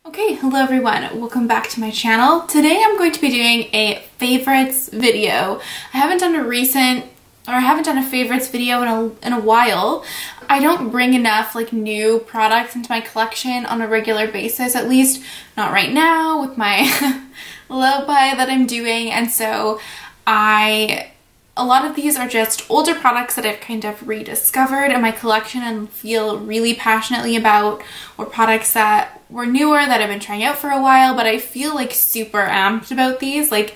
Okay, hello everyone, welcome back to my channel. Today I'm going to be doing a favorites video. I haven't done a favorites video in a while. I don't bring enough like new products into my collection on a regular basis, at least not right now with my low buy that I'm doing, and so a lot of these are just older products that I've kind of rediscovered in my collection and feel really passionately about, or products that were newer that I've been trying out for a while, but I feel like super amped about these. Like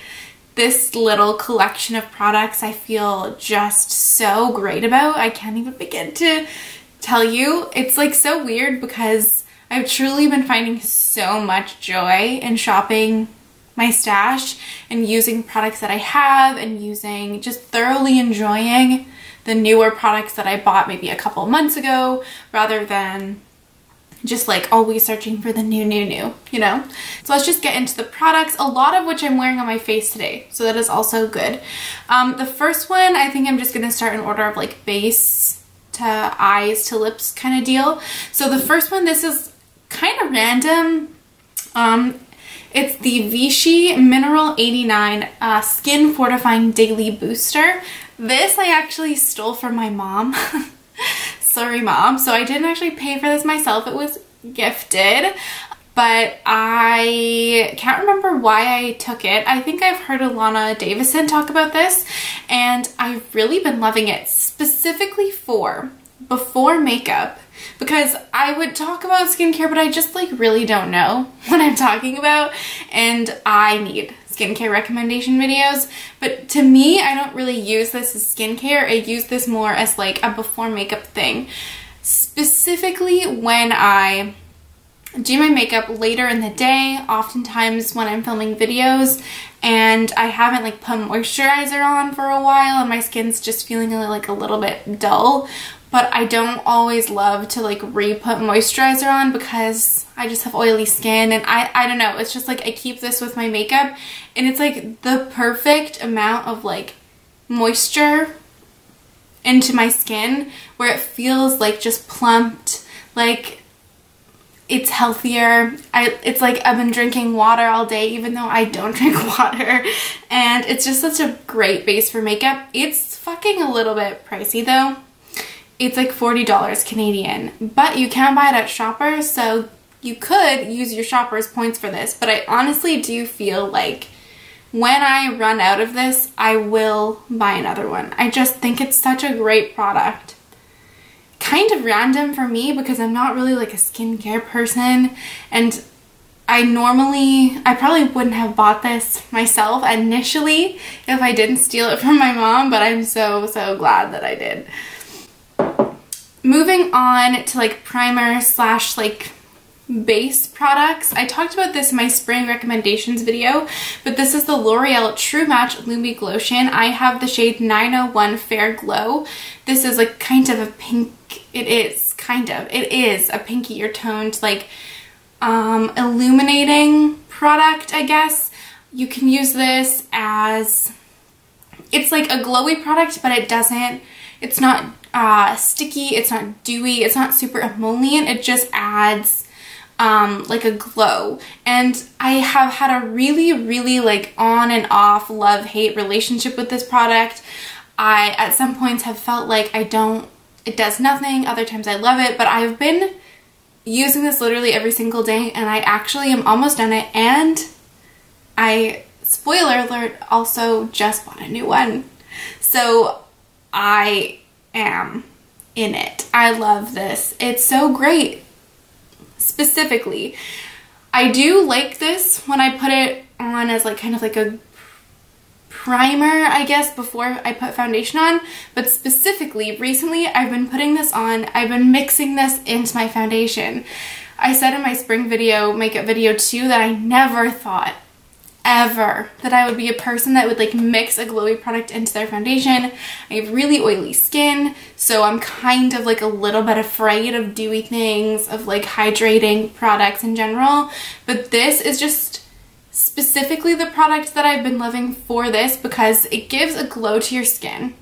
this little collection of products I feel just so great about. I can't even begin to tell you. It's like so weird because I've truly been finding so much joy in shopping my stash and using products that I have and just thoroughly enjoying the newer products that I bought maybe a couple months ago rather than just like always searching for the new, you know? So let's just get into the products, a lot of which I'm wearing on my face today, so that is also good. The first one, I think I'm just gonna start in order of like base to eyes to lips kind of deal. So the first one, this is kind of random. It's the Vichy Mineral 89 Skin Fortifying Daily Booster. This I actually stole from my mom. Sorry, Mom. So I didn't actually pay for this myself. It was gifted, but I can't remember why I took it. I think I've heard Alana Davison talk about this, and I've really been loving it, specifically for before makeup, because I would talk about skincare, but I just like really don't know what I'm talking about, and I need skincare recommendation videos. But to me, I don't really use this as skincare. I use this more as like a before makeup thing, specifically when I do my makeup later in the day, oftentimes when I'm filming videos and I haven't like put moisturizer on for a while and my skin's just feeling like a little bit dull. But I don't always love to like re-put moisturizer on because I just have oily skin, and I don't know, it's just like I keep this with my makeup and it's like the perfect amount of like moisture into my skin where it feels like just plumped, like it's healthier. It's like I've been drinking water all day even though I don't drink water, and it's just such a great base for makeup. It's fucking a little bit pricey though. It's like $40 Canadian, but you can buy it at Shoppers, so you could use your Shoppers points for this. But I honestly do feel like when I run out of this, I will buy another one. I just think it's such a great product. Kind of random for me because I'm not really like a skincare person, and I probably wouldn't have bought this myself initially if I didn't steal it from my mom, but I'm so glad that I did. Moving on to like primer slash like base products. I talked about this in my spring recommendations video, but this is the L'Oreal True Match Lumi Glotion. I have the shade 901 Fair Glow. This is like kind of a pink, it is a pinkier toned like illuminating product, I guess. You can use this as, it's like a glowy product, but it's not sticky, it's not dewy, it's not super emollient, it just adds like a glow. And I have had a really like on and off love-hate relationship with this product. I at some points have felt like it does nothing, other times I love it, but I've been using this literally every single day and I actually am almost done it, and I, spoiler alert, also just bought a new one. So I am in it. I love this. It's so great. Specifically, I do like this when I put it on as like kind of like a primer, I guess, before I put foundation on, but specifically recently I've been putting this on, I've been mixing this into my foundation. I said in my spring makeup video too, that I never thought ever that I would be a person that would like mix a glowy product into their foundation. I have really oily skin, so I'm kind of like a little bit afraid of dewy things, of like hydrating products in general, but this is just specifically the product that I've been loving for this because it gives a glow to your skin.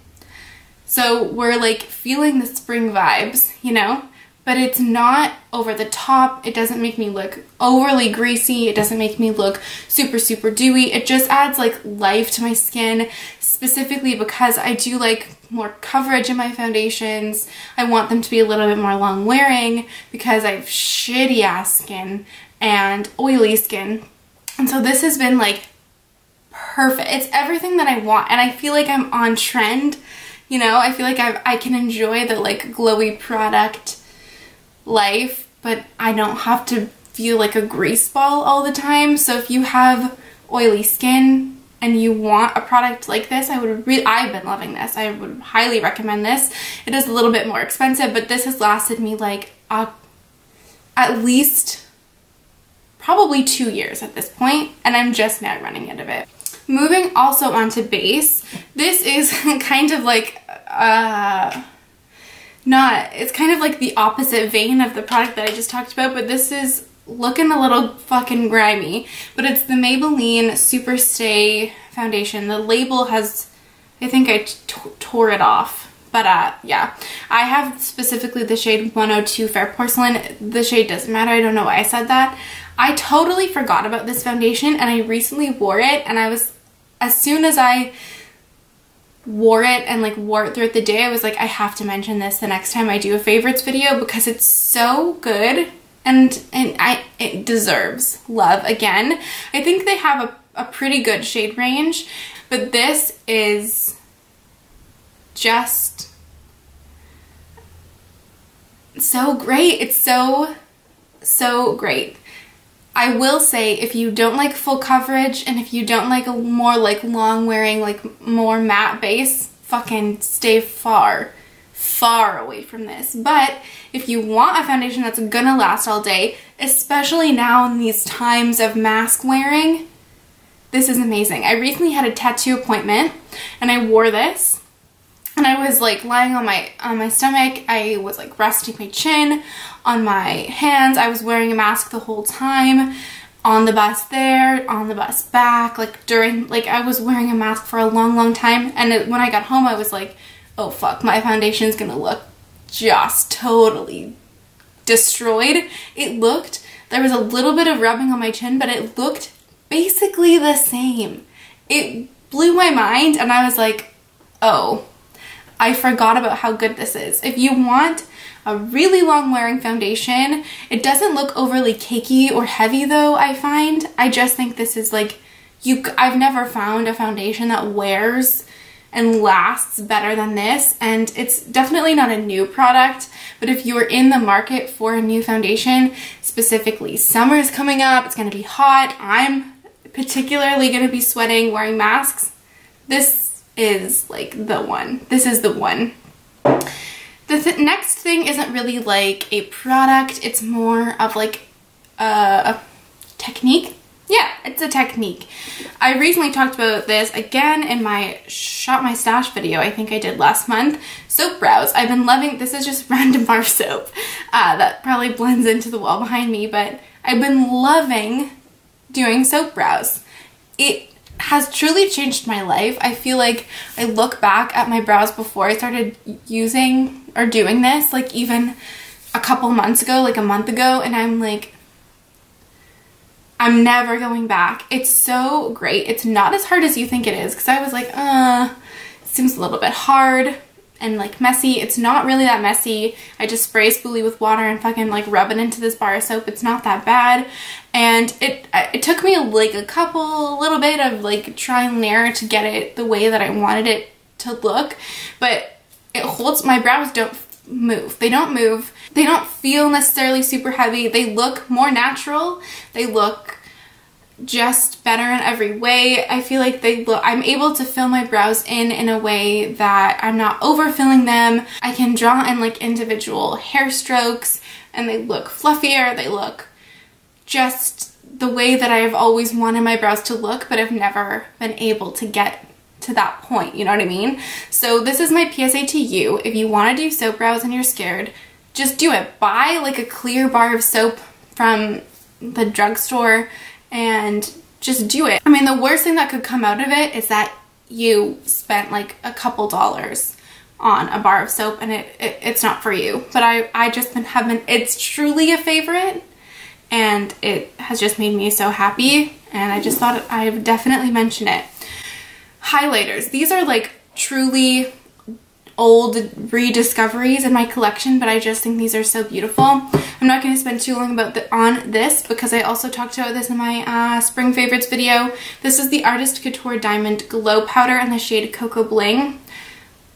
So we're like feeling the spring vibes, you know, but it's not over the top. It doesn't make me look overly greasy. It doesn't make me look super, super dewy. It just adds like life to my skin, specifically because I do like more coverage in my foundations. I want them to be a little bit more long wearing because I have shitty ass skin and oily skin. And so this has been like perfect. It's everything that I want, and I feel like I'm on trend. You know, I feel like I can enjoy the like glowy product life, but I don't have to feel like a grease ball all the time. So if you have oily skin and you want a product like this, I've been loving this. I would highly recommend this. It is a little bit more expensive, but this has lasted me like at least probably 2 years at this point, and I'm just now running out of it. Moving also onto base, this is kind of like, it's kind of like the opposite vein of the product that I just talked about, but this is looking a little fucking grimy, but it's the Maybelline Superstay foundation. The label has, I think I tore it off, but yeah. I have specifically the shade 102 Fair Porcelain. The shade doesn't matter, I don't know why I said that. I totally forgot about this foundation, and I recently wore it, and as soon as I wore it and like wore it throughout the day, I was like, I have to mention this the next time I do a favorites video because it's so good, and it deserves love again. I think they have a pretty good shade range, but this is just so great. It's so great. I will say, if you don't like full coverage and if you don't like a more like long wearing, like more matte base, fucking stay far away from this. But if you want a foundation that's gonna last all day, especially now in these times of mask wearing, this is amazing. I recently had a tattoo appointment and I wore this, and I was like lying on my stomach. I was like resting my chin on my hands. I was wearing a mask the whole time, on the bus there, on the bus back, like during, like I was wearing a mask for a long time. And when I got home, I was like, oh fuck, my foundation is gonna look just totally destroyed. There was a little bit of rubbing on my chin, but it looked basically the same. It blew my mind, and I was like, oh, I forgot about how good this is. If you want a really long wearing foundation, it doesn't look overly cakey or heavy though, I find. I just think this is like, I've never found a foundation that wears and lasts better than this, and it's definitely not a new product, but if you're in the market for a new foundation, specifically summer's coming up, it's gonna be hot, I'm particularly gonna be sweating wearing masks, this is like the one. This is the one. The next thing isn't really like a product, it's more of like a technique. Yeah, it's a technique. I recently talked about this again in my Shop My Stash video I think I did last month. Soap brows. I've been loving, this is just random bar soap that probably blends into the wall behind me, but I've been loving doing soap brows. It has truly changed my life. I feel like I look back at my brows before I started using or doing this, like even a couple months ago, like a month ago, and I'm like, I'm never going back. It's so great. It's not as hard as you think it is, because I was like, it seems a little bit hard and like messy. It's not really that messy. I just spray spoolie with water and fucking like rub it into this bar of soap. It's not that bad. And it took me like a little bit of like trial and error to get it the way that I wanted it to look, but it holds. My brows don't move. They don't move. They don't feel necessarily super heavy. They look more natural. They look just better in every way. I feel like I'm able to fill my brows in a way that I'm not overfilling them. I can draw in like individual hair strokes and they look fluffier. They look just the way that I've always wanted my brows to look, but I've never been able to get to that point, you know what I mean? So this is my PSA to you. If you want to do soap brows and you're scared, just do it. Buy like a clear bar of soap from the drugstore and just do it. I mean, the worst thing that could come out of it is that you spent like a couple dollars on a bar of soap and it's not for you. But I just have been, it's truly a favorite and it has just made me so happy, and I just thought I would definitely mention it. Highlighters. These are like truly old rediscoveries in my collection, but I just think these are so beautiful. I'm not going to spend too long on this because I also talked about this in my spring favorites video. This is the Artist Couture Diamond Glow Powder in the shade Coco Bling.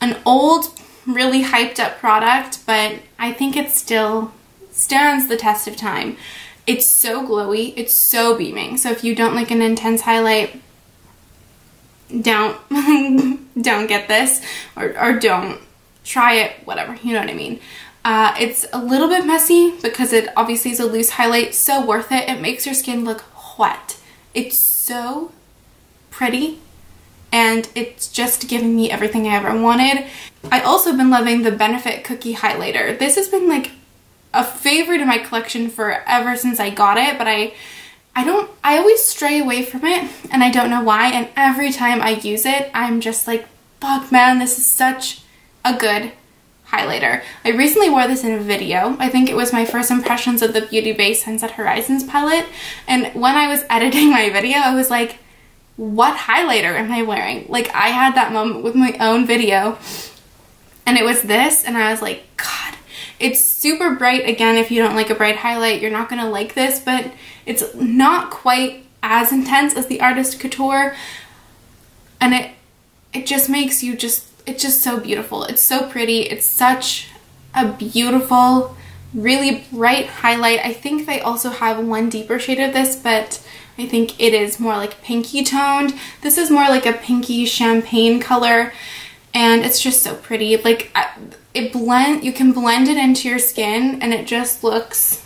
An old, really hyped up product, but I think it still stands the test of time. It's so glowy, it's so beaming. So if you don't like an intense highlight, don't don't get this, or don't try it, whatever, you know what I mean. It's a little bit messy because it obviously is a loose highlight. So worth it. It makes your skin look wet. It's so pretty and it's just giving me everything I ever wanted. I also been loving the Benefit Cookie Highlighter. This has been like a favorite in my collection forever since I got it, but I always stray away from it and I don't know why, and every time I use it I'm just like, fuck man, this is such a good highlighter. I recently wore this in a video. I think it was my first impressions of the Beauty Bay Sunset Horizons palette, and when I was editing my video I was like, what highlighter am I wearing? Like, I had that moment with my own video and it was this, and I was like, God, it's super bright. Again, if you don't like a bright highlight, you're not gonna like this, but it's not quite as intense as the Artist Couture, and it just makes you it's just so beautiful. It's so pretty. It's such a beautiful, really bright highlight. I think they also have one deeper shade of this, but I think it is more like pinky toned. This is more like a pinky champagne color, and it's just so pretty. Like, you can blend it into your skin and it just looks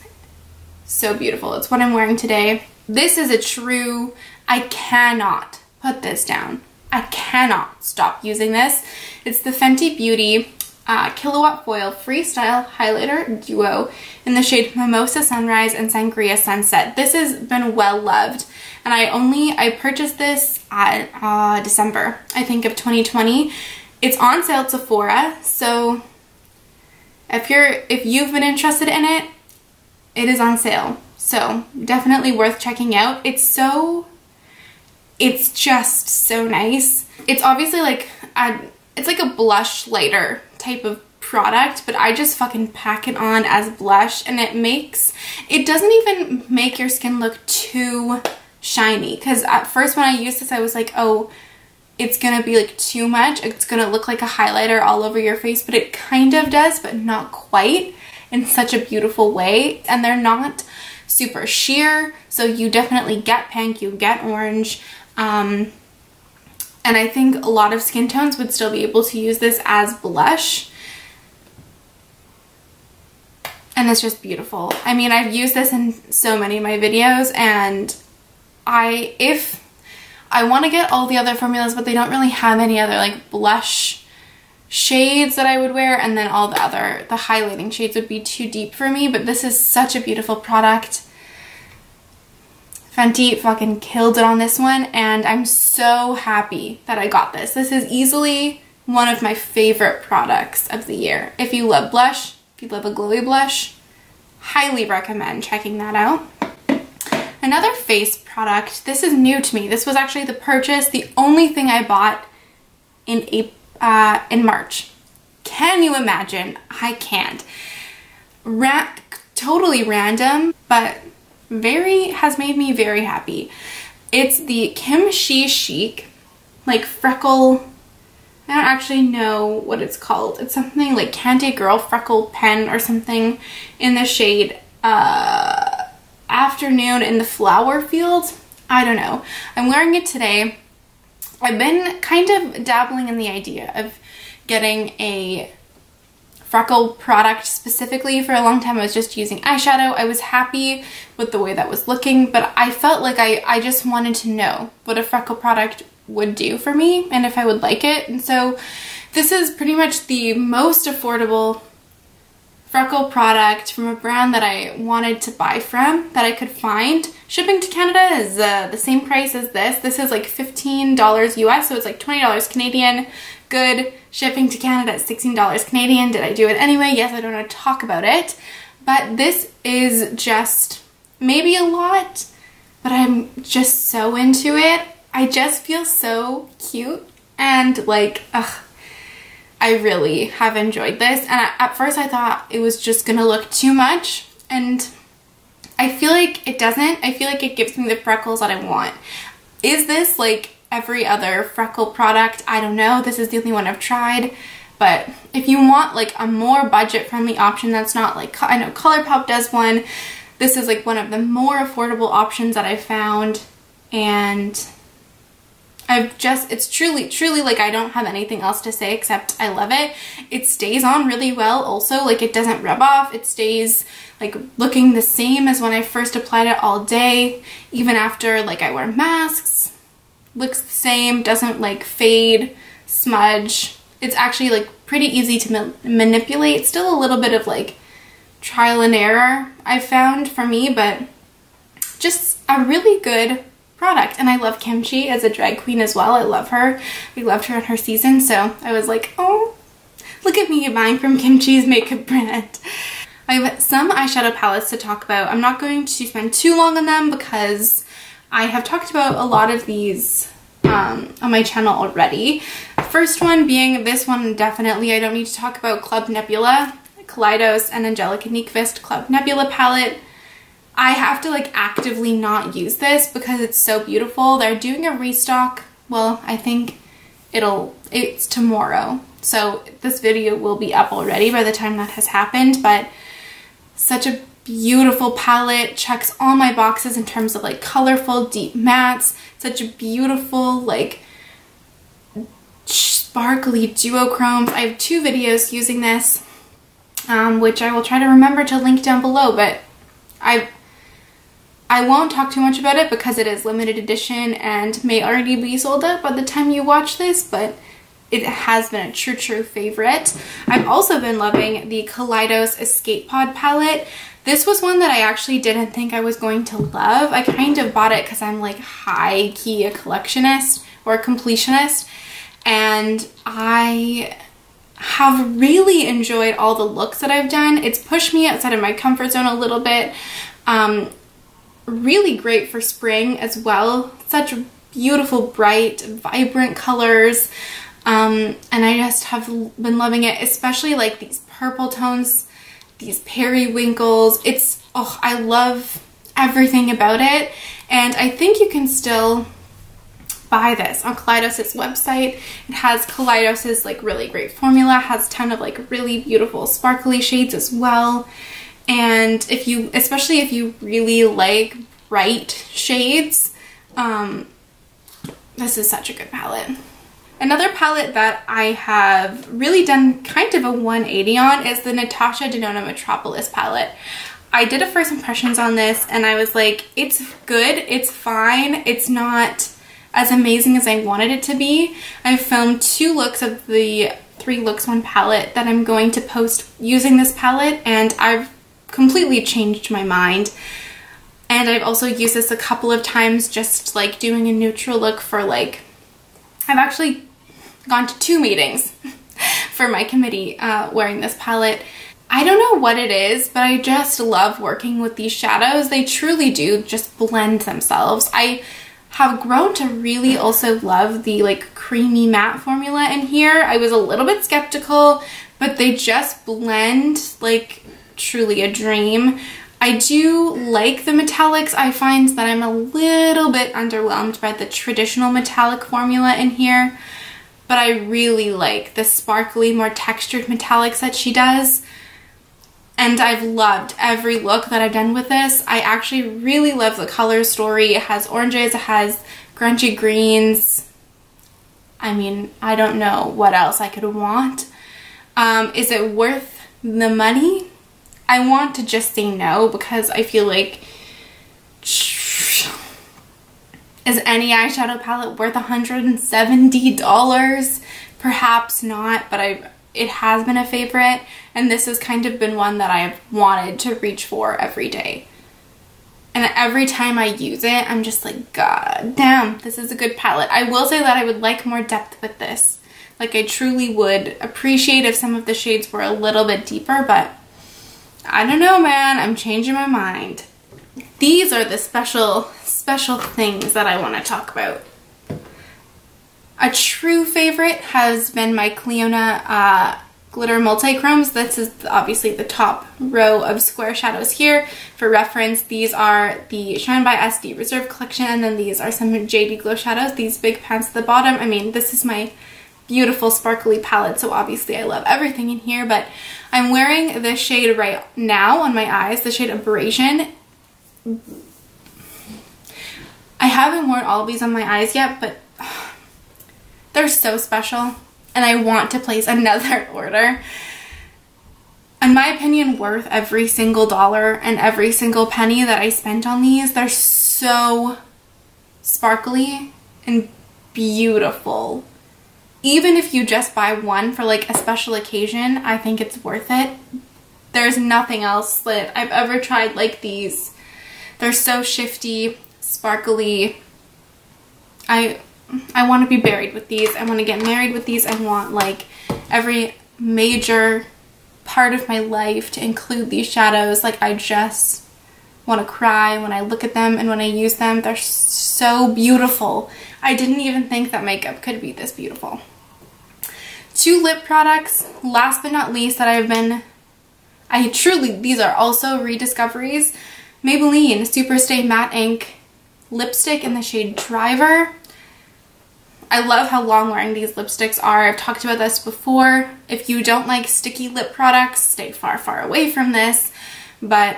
so beautiful. It's what I'm wearing today. This is a true, I cannot put this down. I cannot stop using this. It's the Fenty Beauty Killawatt Foil Freestyle Highlighter Duo in the shade Mimosa Sunrise and Sangria Sunset. This has been well loved, and I purchased this at December, I think, of 2020. It's on sale at Sephora, so if you've been interested in it, it is on sale. So definitely worth checking out. It's just so nice. It's obviously like it's like a blush lighter type of product, but I just fucking pack it on as blush, and it doesn't even make your skin look too shiny, because at first when I used this I was like, oh, it's gonna be like too much, it's gonna look like a highlighter all over your face, but it kind of does, but not quite, in such a beautiful way. And they're not super sheer, so you definitely get pink, you get orange, and I think a lot of skin tones would still be able to use this as blush, and it's just beautiful. I mean, I've used this in so many of my videos, and if I want to get all the other formulas, but they don't really have any other like blush shades that I would wear, and then all the highlighting shades would be too deep for me, but this is such a beautiful product. Fenty fucking killed it on this one, and I'm so happy that I got this. This is easily one of my favorite products of the year. If you love blush, if you love a glowy blush, highly recommend checking that out. Another face product, this is new to me. This was actually the only thing I bought in March. Can you imagine? I can't. Totally random, but has made me very happy. It's the Kim Chi Chic, like freckle, I don't actually know what it's called. It's something like Candy Girl Freckle Pen or something, in the shade Afternoon in the Flower Field. I don't know. I'm wearing it today. I've been kind of dabbling in the idea of getting a freckle product specifically. For a long time I was just using eyeshadow. I was happy with the way that was looking, but I felt like I just wanted to know what a freckle product would do for me and if I would like it. And so this is pretty much the most affordable freckle product from a brand that I wanted to buy from, that I could find Shipping to Canada is the same price as this. This is like $15 US, so it's like $20 Canadian. Good. Shipping to Canada is $16 Canadian. Did I do it anyway? Yes, I don't want to talk about it. But this is just maybe a lot, but I'm just so into it. I just feel so cute and like, ugh, I really have enjoyed this. And at first I thought it was just gonna look too much, and I feel like it doesn't. I feel like it gives me the freckles that I want. Is this like every other freckle product? I don't know. This is the only one I've tried. But if you want like a more budget-friendly option that's not like, I know ColourPop does one. This is like one of the more affordable options that I've found. And it's truly like I don't have anything else to say except I love it. It stays on really well also, like it doesn't rub off. It stays like looking the same as when I first applied it all day, even after like I wear masks. Looks the same, doesn't like fade, smudge. It's actually like pretty easy to manipulate. Still a little bit of like trial and error I found for me, but just a really good product. And I love Kimchi as a drag queen as well. I love her. We loved her in her season, so I was like, oh, look at me buying from Kimchi's makeup brand. I have some eyeshadow palettes to talk about. I'm not going to spend too long on them because I have talked about a lot of these on my channel already. First one being this one, definitely I don't need to talk about Club Nebula, Kaleidos and Angelica Nyqvist Club Nebula palette. I have to like actively not use this because it's so beautiful. They're doing a restock. Well, I think it's tomorrow. So this video will be up already by the time that has happened, but such a beautiful palette, checks all my boxes in terms of like colorful deep mattes, such a beautiful like sparkly duochromes. I have 2 videos using this, which I will try to remember to link down below, but I won't talk too much about it because it is limited edition and may already be sold out by the time you watch this, but it has been a true favorite. I've also been loving the Kaleidos Escape Pod palette. This was one that I actually didn't think I was going to love. I kind of bought it because I'm like high-key a collectionist or a completionist, and I have really enjoyed all the looks that I've done. It's pushed me outside of my comfort zone a little bit. Really great for spring as well. Such beautiful, bright, vibrant colors. And I just have been loving it, especially like these purple tones, these periwinkles. It's, oh, I love everything about it. And I think you can still buy this on Kaleidos' website. It has Kaleidos' like really great formula, has a ton of like really beautiful sparkly shades as well. And if you, especially if you really like bright shades, this is such a good palette. Another palette that I have really done kind of a 180 on is the Natasha Denona Metropolis palette. I did a first impressions on this and I was like, it's good, it's fine, it's not as amazing as I wanted it to be. I filmed 2 looks of the 3 looks 1 palette that I'm going to post using this palette, and I've completely changed my mind. And I've also used this a couple of times just like doing a neutral look for like, I've actually gone to 2 meetings for my committee wearing this palette. I don't know what it is, but I just love working with these shadows. They truly do just blend themselves. I have grown to really also love the like creamy matte formula in here. I was a little bit skeptical, but they just blend like truly a dream. I do like the metallics. I find that I'm a little bit underwhelmed by the traditional metallic formula in here, but I really like the sparkly, more textured metallics that she does. And I've loved every look that I've done with this. I actually really love the color story. It has oranges, it has grungy greens. I mean, I don't know what else I could want. Is it worth the money? I want to just say no because I feel like, is any eyeshadow palette worth $170? Perhaps not, but it has been a favorite, and this has kind of been one that I've wanted to reach for every day. And every time I use it, I'm just like, God damn, this is a good palette. I will say that I would like more depth with this. Like, I truly would appreciate if some of the shades were a little bit deeper, but I don't know, man. I'm changing my mind. These are the special things that I want to talk about. A true favorite has been my Clionadh Glitter Multichromes. This is obviously the top row of square shadows here. For reference, these are the Shine by SD Reserve collection, and then these are some JD Glow shadows, these big pans at the bottom. I mean, this is my beautiful sparkly palette, so obviously I love everything in here, but I'm wearing this shade right now on my eyes, the shade Abrasion. I haven't worn all of these on my eyes yet, but they're so special, and I want to place another order. In my opinion, worth every single dollar and every single penny that I spent on these. They're so sparkly and beautiful. Even if you just buy one for like a special occasion, I think it's worth it. There's nothing else that I've ever tried like these. They're so shifty, sparkly. I want to be buried with these. I want to get married with these. I want like every major part of my life to include these shadows. Like, I just want to cry when I look at them and when I use them. They're so beautiful. I didn't even think that makeup could be this beautiful. Two lip products, last but not least, that these are also rediscoveries. Maybelline Superstay Matte Ink Lipstick in the shade Driver. I love how long wearing these lipsticks are. I've talked about this before. If you don't like sticky lip products, stay far, far away from this. But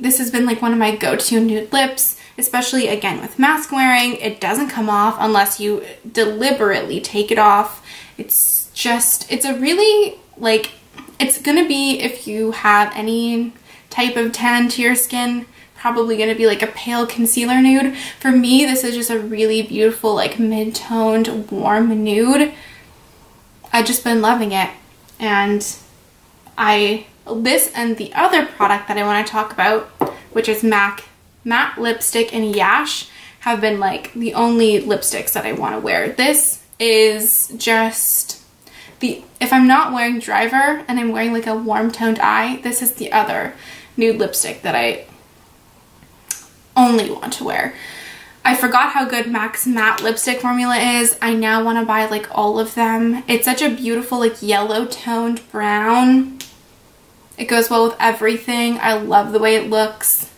this has been like one of my go-to nude lips, especially again with mask wearing. It doesn't come off unless you deliberately take it off. It's a really, like, it's gonna be, if you have any type of tan to your skin, probably gonna be like a pale concealer nude. For me, this is just a really beautiful, like, mid-toned, warm nude. I've just been loving it. And this and the other product that I want to talk about, which is MAC Matte Lipstick in Yash, have been like the only lipsticks that I want to wear. This is just if I'm not wearing Driver and I'm wearing like a warm toned eye, this is the other nude lipstick that I only want to wear. I forgot how good MAC's matte lipstick formula is. I now want to buy like all of them. It's such a beautiful like yellow toned brown. It goes well with everything. I love the way it looks.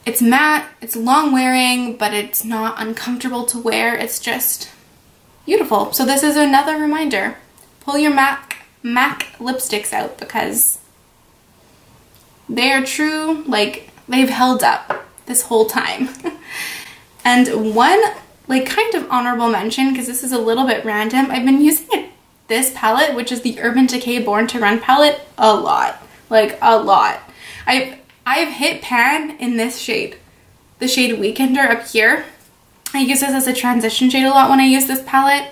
It's matte, it's long wearing, but it's not uncomfortable to wear. It's just beautiful. So this is another reminder. Pull your MAC lipsticks out, because they are true, like, they've held up this whole time. And one, like, kind of honorable mention, because this is a little bit random, I've been using this palette, which is the Urban Decay Born to Run palette, a lot. Like, a lot. I've hit pan in this shade, the shade Weekender up here. I use this as a transition shade a lot when I use this palette,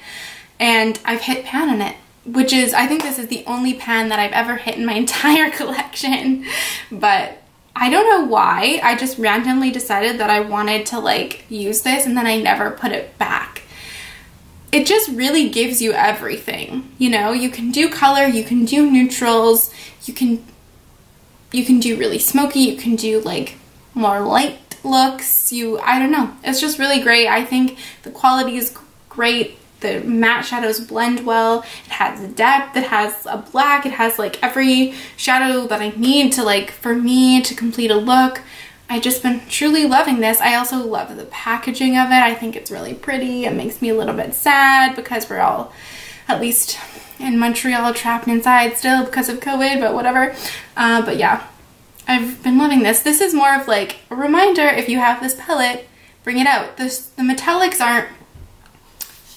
and I've hit pan in it, which is, I think this is the only pan that I've ever hit in my entire collection. But I don't know why. I just randomly decided that I wanted to like use this, and then I never put it back. It just really gives you everything, you know? You can do color, you can do neutrals, you can do really smoky, you can do like more light looks, I don't know. It's just really great. I think the quality is great. The matte shadows blend well. It has depth, it has a black, it has like every shadow that I need to, like, for me to complete a look. I've just been truly loving this. I also love the packaging of it. I think it's really pretty. It makes me a little bit sad because we're all, at least in Montreal, trapped inside still because of COVID, but whatever. But yeah, I've been loving this. This is more of like a reminder, if you have this palette, bring it out. The metallics aren't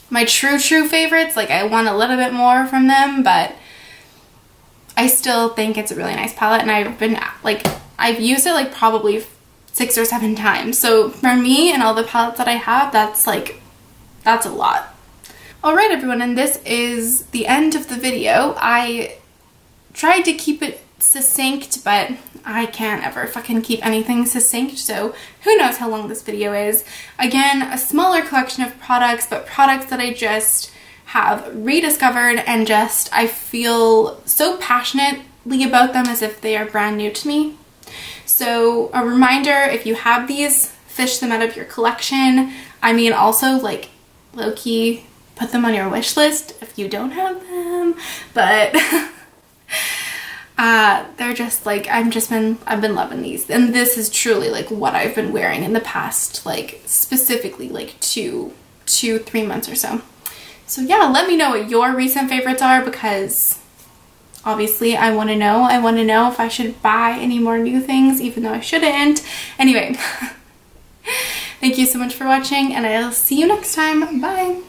my true favorites. Like, I want a little bit more from them, but I still think it's a really nice palette, and I've used it like probably 6 or 7 times. So for me and all the palettes that I have, that's a lot. Alright everyone, and this is the end of the video. I tried to keep it succinct, but I can't ever fucking keep anything succinct, so who knows how long this video is. Again, a smaller collection of products, but products that I just have rediscovered and just I feel so passionately about them as if they are brand new to me. So a reminder, if you have these, fish them out of your collection. I mean, also like low-key put them on your wish list if you don't have them, but they're just like, I've been loving these, and this is truly like what I've been wearing in the past, like specifically like 3 months or so. So yeah, let me know what your recent favorites are, because obviously I want to know. I want to know if I should buy any more new things, even though I shouldn't. Anyway, thank you so much for watching, and I'll see you next time. Bye.